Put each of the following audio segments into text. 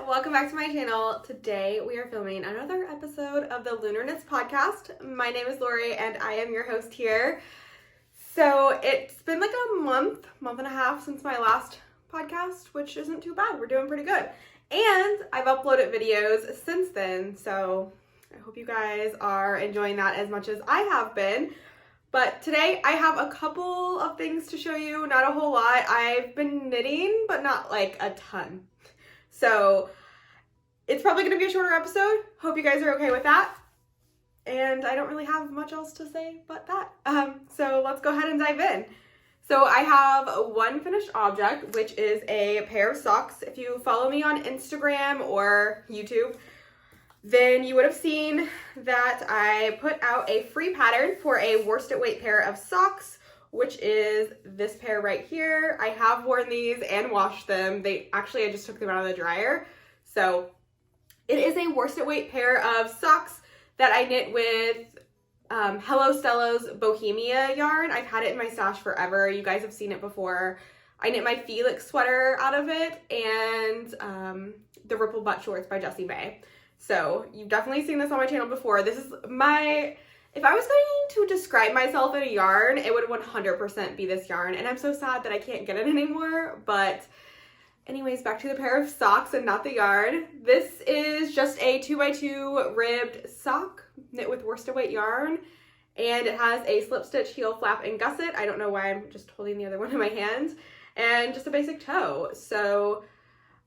welcome back to my channel. Today we are filming another episode of the Lunar Knits Podcast. My name is Lori and I am your host here. So it's been like a month and a half since my last podcast, which isn't too bad. We're doing pretty good. And I've uploaded videos since then, so I hope you guys are enjoying that as much as I have been. But today I have a couple of things to show you, not a whole lot. I've been knitting, but not like a ton. So it's probably going to be a shorter episode. Hope you guys are okay with that. And I don't really have much else to say but that. So let's go ahead and dive in. So I have one finished object, which is a pair of socks. If you follow me on Instagram or YouTube, then you would have seen that I put out a free pattern for a worsted weight pair of socks, which is this pair right here. I have worn these and washed them. I just took them out of the dryer. So it is a worsted weight pair of socks that I knit with Hello Stella's Bohemia yarn. I've had it in my stash forever. You guys have seen it before. I knit my Felix sweater out of it and the Ripple Butt Shorts by Jessie May. So you've definitely seen this on my channel before. This is if I was going to describe myself in a yarn, it would 100% be this yarn. And I'm so sad that I can't get it anymore. But anyways, back to the pair of socks and not the yarn. This is just a 2x2 ribbed sock knit with worsted weight yarn. And it has a slip stitch, heel flap, and gusset. I don't know why I'm just holding the other one in my hand. And just a basic toe. So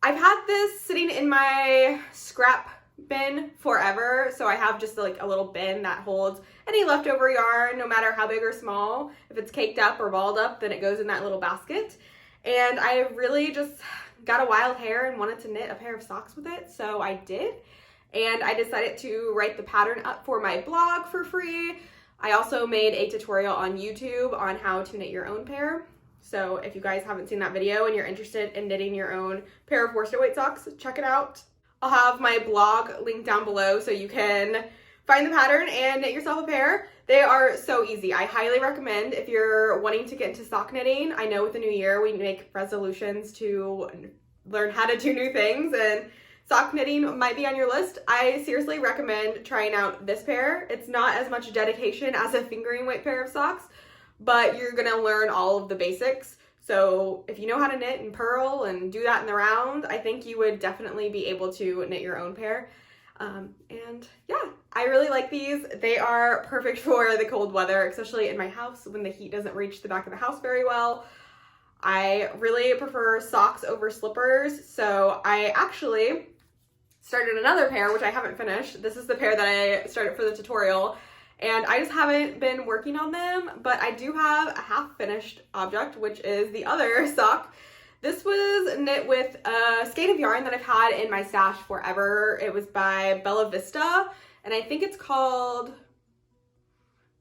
I've had this sitting in my scrap bin forever, so I have just like a little bin that holds any leftover yarn, no matter how big or small. If it's caked up or balled up, then it goes in that little basket. And I really just got a wild hair and wanted to knit a pair of socks with it, so I did. And I decided to write the pattern up for my blog for free. I also made a tutorial on YouTube on how to knit your own pair. So if you guys haven't seen that video and you're interested in knitting your own pair of worsted weight socks, check it out. I'll have my blog linked down below so you can find the pattern and knit yourself a pair. They are so easy. I highly recommend if you're wanting to get into sock knitting. I know with the new year we make resolutions to learn how to do new things, and sock knitting might be on your list. I seriously recommend trying out this pair. It's not as much dedication as a fingering weight pair of socks, but you're gonna learn all of the basics. So if you know how to knit and purl and do that in the round, I think you would definitely be able to knit your own pair. And yeah, I really like these. They are perfect for the cold weather, especially in my house when the heat doesn't reach the back of the house very well. I really prefer socks over slippers, so I actually started another pair, which I haven't finished. This is the pair that I started for the tutorial. And I just haven't been working on them, but I do have a half-finished object, which is the other sock. This was knit with a skein of yarn that I've had in my stash forever. It was by Bella Vista, and I think it's called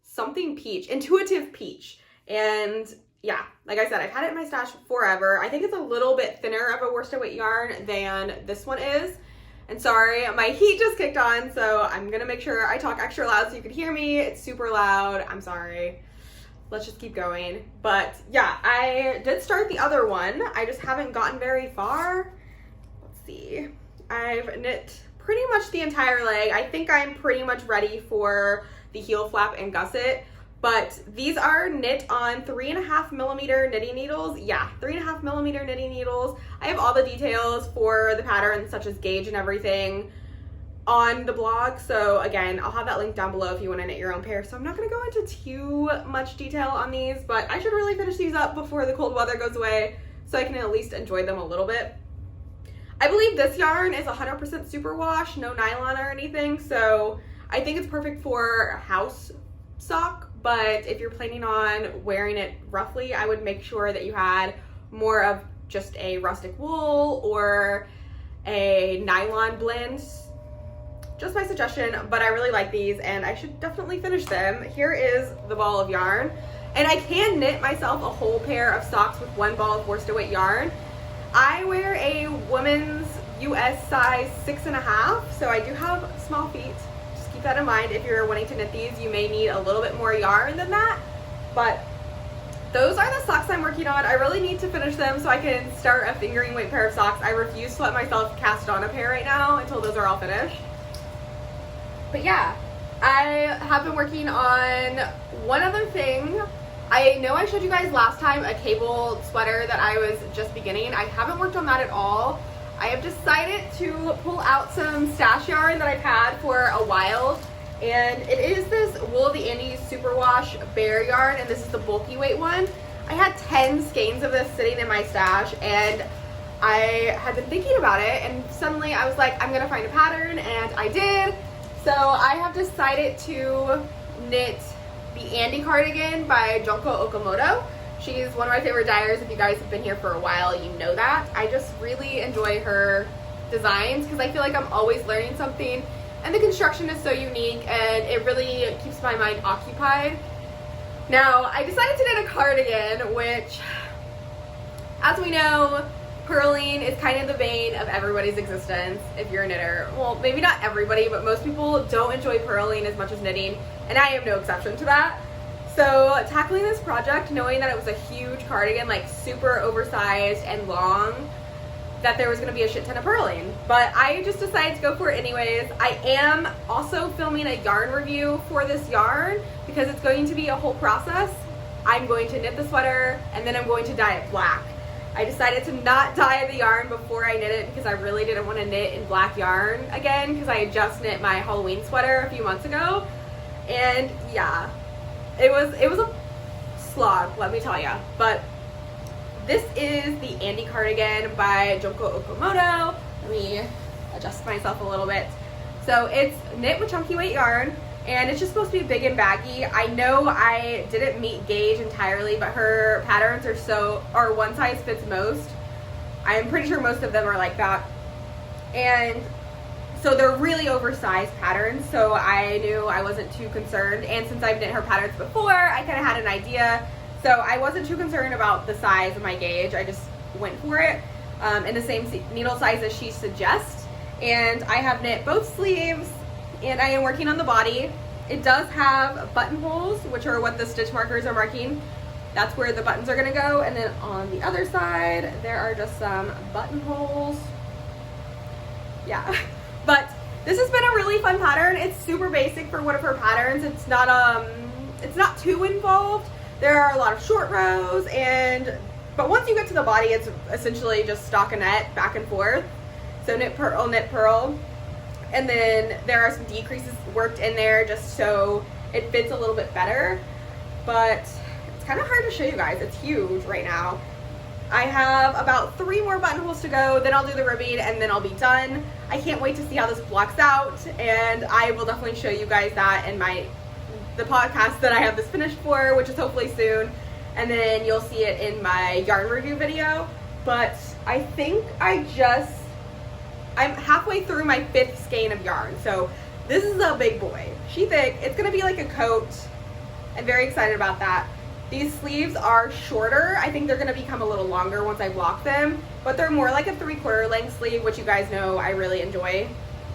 something peach, Intuitive Peach. And yeah, like I said, I've had it in my stash forever. I think it's a little bit thinner of a worsted weight yarn than this one is. And sorry, my heat just kicked on, so I'm gonna make sure I talk extra loud so you can hear me. It's super loud, I'm sorry. Let's just keep going. But yeah, I did start the other one. I just haven't gotten very far. Let's see. I've knit pretty much the entire leg. I think I'm pretty much ready for the heel flap and gusset. But these are knit on 3.5mm knitting needles. Yeah, 3.5mm knitting needles. I have all the details for the pattern, such as gauge and everything, on the blog. So again, I'll have that link down below if you want to knit your own pair. So I'm not going to go into too much detail on these, but I should really finish these up before the cold weather goes away so I can at least enjoy them a little bit. I believe this yarn is 100% superwash, no nylon or anything. So I think it's perfect for a house sock. But if you're planning on wearing it roughly, I would make sure that you had more of just a rustic wool or a nylon blend. Just my suggestion, but I really like these and I should definitely finish them. Here is the ball of yarn. And I can knit myself a whole pair of socks with one ball of worsted weight yarn. I wear a women's US size 6.5, so I do have small feet. Keep that in mind. If you're wanting to knit these, you may need a little bit more yarn than that, but those are the socks I'm working on. I really need to finish them so I can start a fingering weight pair of socks. I refuse to let myself cast on a pair right now until those are all finished. But yeah, I have been working on one other thing. I know I showed you guys last time a cable sweater that I was just beginning. I haven't worked on that at all. I have decided to pull out some stash yarn that I've had for a while, and it is this Wool of the Andes Superwash Bear yarn, and this is the bulky weight one. I had 10 skeins of this sitting in my stash, and I had been thinking about it, and suddenly I was like, I'm gonna find a pattern, and I did. So I have decided to knit the Andy cardigan by Joko Okamoto. She's one of my favorite dyers. If you guys have been here for a while, you know that. I just really enjoy her designs because I feel like I'm always learning something, and the construction is so unique and it really keeps my mind occupied. Now, I decided to knit a cardigan, which, as we know, purling is kind of the bane of everybody's existence if you're a knitter. Well, maybe not everybody, but most people don't enjoy purling as much as knitting, and I am no exception to that. So tackling this project, knowing that it was a huge cardigan, like super oversized and long, that there was going to be a shit ton of purling. But I just decided to go for it anyways. I am also filming a yarn review for this yarn because it's going to be a whole process. I'm going to knit the sweater and then I'm going to dye it black. I decided to not dye the yarn before I knit it because I really didn't want to knit in black yarn again because I had just knit my Halloween sweater a few months ago. And yeah, it was a slog, let me tell ya. But this is the Andy cardigan by Joko Okamoto. Let me adjust myself a little bit. So it's knit with chunky weight yarn, and it's just supposed to be big and baggy. I know I didn't meet gauge entirely, but her patterns are one size fits most. I'm pretty sure most of them are like that. And so they're really oversized patterns, so I knew I wasn't too concerned. And since I've knit her patterns before, I kind of had an idea. So I wasn't too concerned about the size of my gauge. I just went for it in the same needle size as she suggests. And I have knit both sleeves, and I am working on the body. It does have buttonholes, which are what the stitch markers are marking. That's where the buttons are going to go. And then on the other side, there are just some buttonholes. Yeah. But this has been a really fun pattern. It's super basic for one of her patterns. It's not too involved. There are a lot of short rows, but once you get to the body, it's essentially just stockinette back and forth. So knit, purl. And then there are some decreases worked in there just so it fits a little bit better. But it's kind of hard to show you guys. It's huge right now. I have about 3 more buttonholes to go, then I'll do the ribbing, and then I'll be done. I can't wait to see how this blocks out, and I will definitely show you guys that in the podcast that I have this finished for, which is hopefully soon, and then you'll see it in my yarn review video. But I think I'm halfway through my 5th skein of yarn, so this is a big boy. She's thick. It's going to be like a coat. I'm very excited about that. These sleeves are shorter. I think they're going to become a little longer once I block them, but they're more like a 3/4 length sleeve, which you guys know I really enjoy.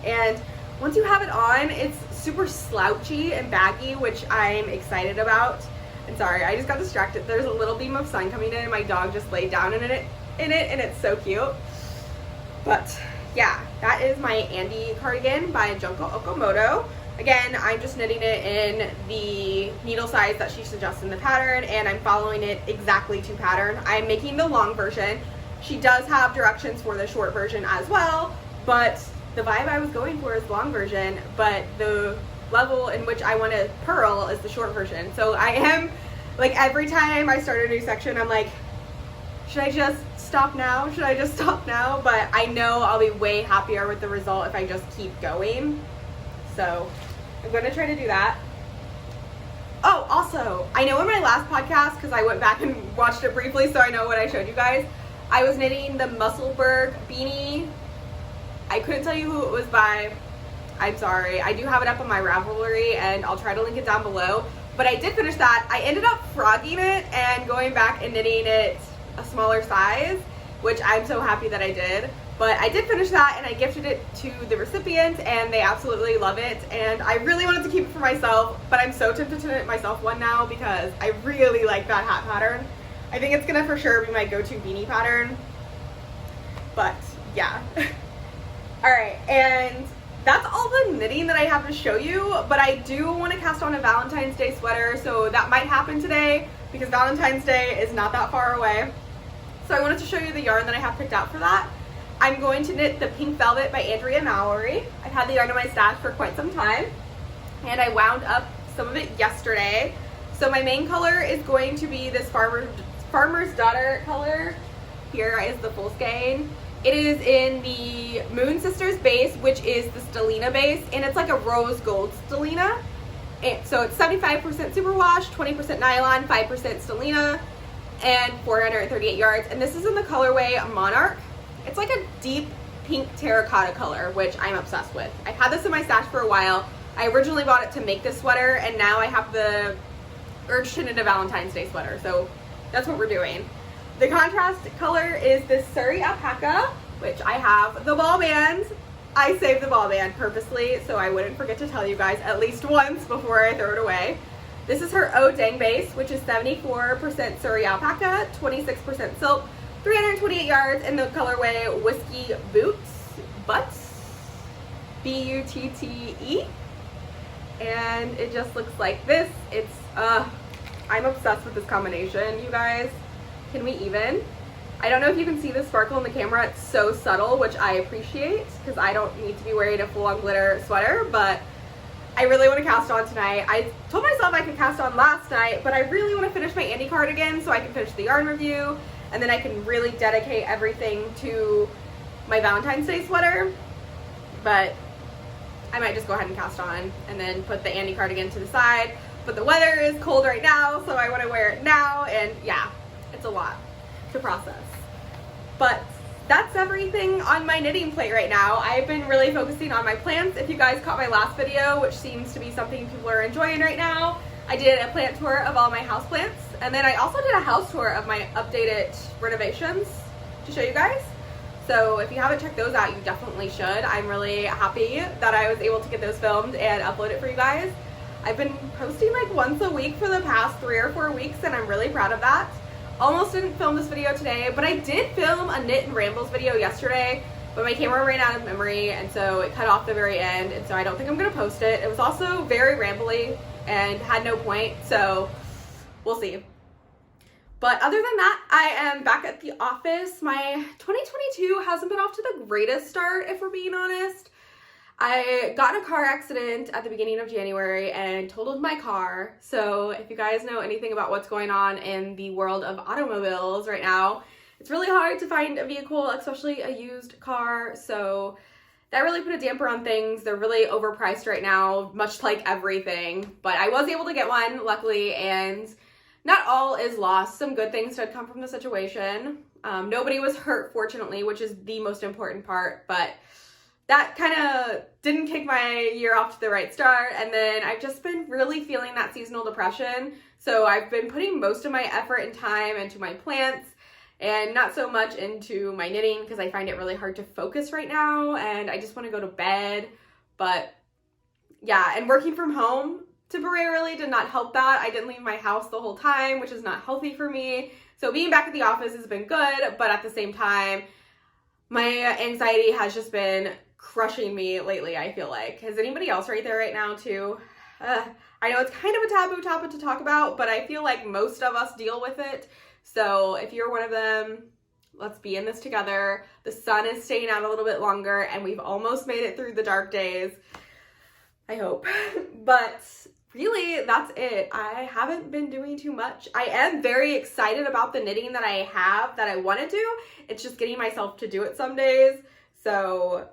And once you have it on, it's super slouchy and baggy, which I'm excited about. And sorry, I just got distracted. There's a little beam of sun coming in, and my dog just laid down in it, and it's so cute. But yeah, that is my Andy cardigan by Joko Okamoto. Again, I'm just knitting it in the needle size that she suggests in the pattern, and I'm following it exactly to pattern. I'm making the long version. She does have directions for the short version as well, but the vibe I was going for is the long version, but the level in which I want to purl is the short version. So I am, like, every time I start a new section, I'm like, should I just stop now? Should I just stop now? But I know I'll be way happier with the result if I just keep going. So I'm going to try to do that. Oh, also, I know in my last podcast, because I went back and watched it briefly so I know what I showed you guys, I was knitting the Musselburgh beanie. I couldn't tell you who it was by. I'm sorry. I do have it up on my Ravelry, and I'll try to link it down below. But I did finish that. I ended up frogging it and going back and knitting it a smaller size, which I'm so happy that I did. But I did finish that and I gifted it to the recipient and they absolutely love it. And I really wanted to keep it for myself, but I'm so tempted to knit myself one now because I really like that hat pattern. I think it's gonna for sure be my go-to beanie pattern. But yeah. Alright, and that's all the knitting that I have to show you, but I do want to cast on a Valentine's Day sweater, so that might happen today because Valentine's Day is not that far away. So I wanted to show you the yarn that I have picked out for that. I'm going to knit the Pink Velvet by Andrea Mallory. I've had the yarn in my stash for quite some time, and I wound up some of it yesterday. So my main color is going to be this Farmer's Daughter color. Here is the full skein. It is in the Moon Sisters base, which is the Stellina base, and it's like a rose gold Stellina. And so it's 75% superwash, 20% nylon, 5% Stellina, and 438 yards. And this is in the colorway Monarch. It's like a deep pink terracotta color, which I'm obsessed with. I've had this in my stash for a while. I originally bought it to make this sweater, and now I have the urge to knit a Valentine's Day sweater, so that's what we're doing. The contrast color is this Surrey Alpaca, which I have the ball band. I saved the ball band purposely so I wouldn't forget to tell you guys at least once before I throw it away. This is her Oh Dang base, which is 74% Surrey Alpaca, 26% silk, 328 yards in the colorway Whiskey Butts, B-U-T-T-E. And it just looks like this. It's, I'm obsessed with this combination, you guys. Can we even? I don't know if you can see the sparkle in the camera. It's so subtle, which I appreciate because I don't need to be wearing a full-on glitter sweater, but I really want to cast on tonight. I told myself I could cast on last night, but I really want to finish my Andy cardigan so I can finish the yarn review, and then I can really dedicate everything to my Valentine's Day sweater. But I might just go ahead and cast on and then put the Andy cardigan to the side. But the weather is cold right now, so I want to wear it now, and yeah, it's a lot to process. But that's everything on my knitting plate right now. I've been really focusing on my plants. If you guys caught my last video, which seems to be something people are enjoying right now, I did a plant tour of all my house plants, and then I also did a house tour of my updated renovations to show you guys. So if you haven't checked those out, you definitely should. I'm really happy that I was able to get those filmed and upload it for you guys. I've been posting like once a week for the past 3 or 4 weeks, and I'm really proud of that. Almost didn't film this video today, but I did film a Knit and Rambles video yesterday, but my camera ran out of memory, and so it cut off the very end, and so I don't think I'm going to post it. It was also very rambly and had no point, so we'll see. But other than that, I am back at the office. My 2022 hasn't been off to the greatest start, if we're being honest. I got in a car accident at the beginning of January and totaled my car. So if you guys know anything about what's going on in the world of automobiles right now, it's really hard to find a vehicle, especially a used car. So that really put a damper on things. They're really overpriced right now, much like everything. But I was able to get one, luckily, and not all is lost. Some good things did come from the situation. Nobody was hurt, fortunately, which is the most important part, but that kind of didn't kick my year off to the right start. And then I've just been really feeling that seasonal depression. So I've been putting most of my effort and time into my plants and not so much into my knitting because I find it really hard to focus right now and I just want to go to bed. But yeah, and working from home temporarily did not help that. I didn't leave my house the whole time, which is not healthy for me. So being back at the office has been good, but at the same time, my anxiety has just been crushing me lately, I feel like. Has anybody else right there right now too? I know it's kind of a taboo topic to talk about, but I feel like most of us deal with it. So if you're one of them, let's be in this together. The sun is staying out a little bit longer and we've almost made it through the dark days. I hope. But really, that's it. I haven't been doing too much. I am very excited about the knitting that I have that I want to do. It's just getting myself to do it some days. So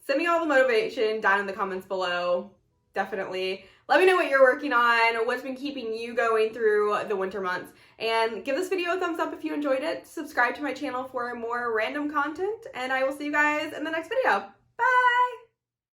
send me all the motivation down in the comments below. Definitely. Let me know what you're working on, what's been keeping you going through the winter months. And give this video a thumbs up if you enjoyed it. Subscribe to my channel for more random content. And I will see you guys in the next video.